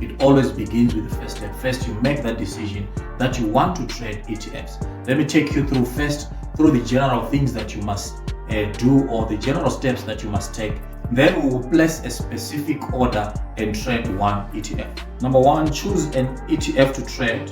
it always begins with the first step. First, you make that decision that you want to trade ETFs. Let me take you through the general things that you must do, or the general steps that you must take. Then we will place a specific order and trade one ETF. Number one, choose an ETF to trade.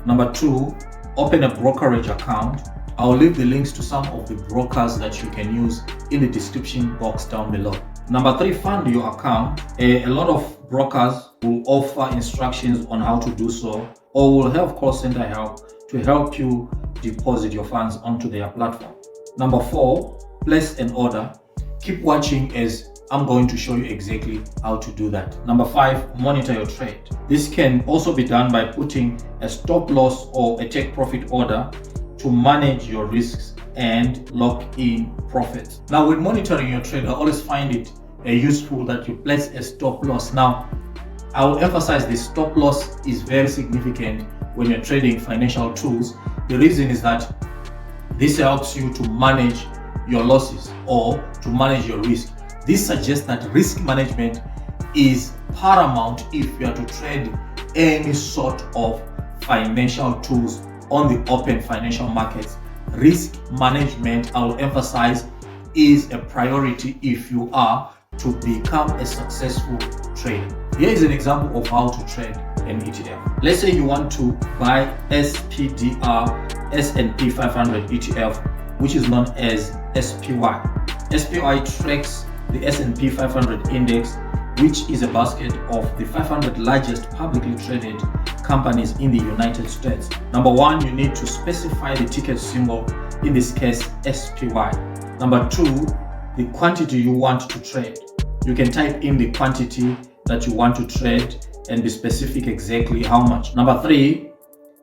Number two, open a brokerage account. I'll leave the links to some of the brokers that you can use in the description box down below. Number three, fund your account. A lot of brokers will offer instructions on how to do so, or will have call center help to help you deposit your funds onto their platform. Number four, place an order. Keep watching as I'm going to show you exactly how to do that. Number five, monitor your trade. This can also be done by putting a stop loss or a take profit order to manage your risks and lock in profits. Now, with monitoring your trade, I always find it useful that you place a stop loss. Now, I will emphasize this stop loss is very significant when you're trading financial tools. The reason is that this helps you to manage your losses or to manage your risk. This suggests that risk management is paramount if you are to trade any sort of financial tools on the open financial markets. Risk management, I will emphasize, is a priority if you are to become a successful trader. Here is an example of how to trade an ETF. Let's say you want to buy SPDR S&P 500 ETF, which is known as SPY. SPY tracks the S&P 500 index, which is a basket of the 500 largest publicly traded companies in the United States. Number one, you need to specify the ticket symbol, in this case SPY. Number two, the quantity you want to trade. You can type in the quantity that you want to trade and be specific exactly how much. Number three,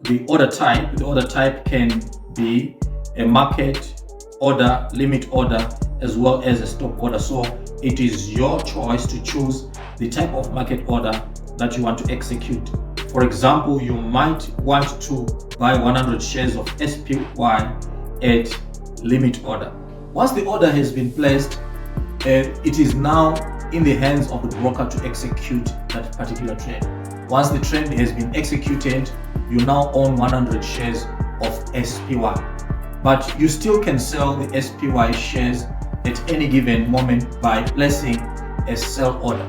the order type. The order type can be a market order, limit order, as well as a stop order. So it is your choice to choose the type of market order that you want to execute. For example, you might want to buy 100 shares of SPY at limit order. Once the order has been placed, it is now in the hands of the broker to execute that particular trade. Once the trade has been executed, you now own 100 shares of SPY. But you still can sell the SPY shares at any given moment by placing a sell order.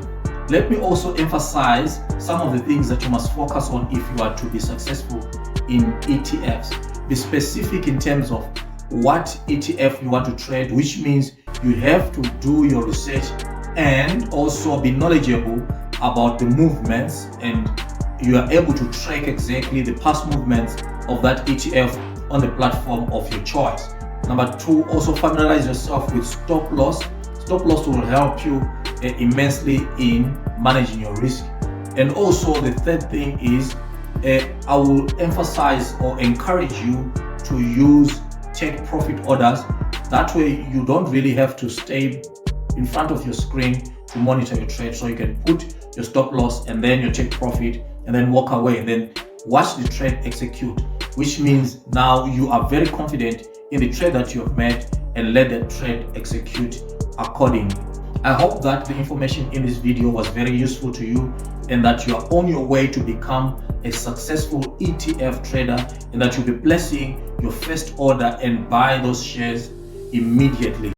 Let me also emphasize some of the things that you must focus on if you are to be successful in ETFs. Be specific in terms of what ETF you want to trade, which means you have to do your research and also be knowledgeable about the movements, and you are able to track exactly the past movements of that ETF on the platform of your choice. Number two, also familiarize yourself with stop loss. Stop loss will help you immensely in managing your risk. And also the third thing is I will emphasize or encourage you to use take profit orders. That way you don't really have to stay in front of your screen to monitor your trade. So you can put your stop loss and then your take profit and then walk away and then watch the trade execute, which means now you are very confident in the trade that you have made and let the trade execute accordingly. I hope that the information in this video was very useful to you and that you are on your way to become a successful ETF trader, and that you'll be placing your first order and buy those shares immediately.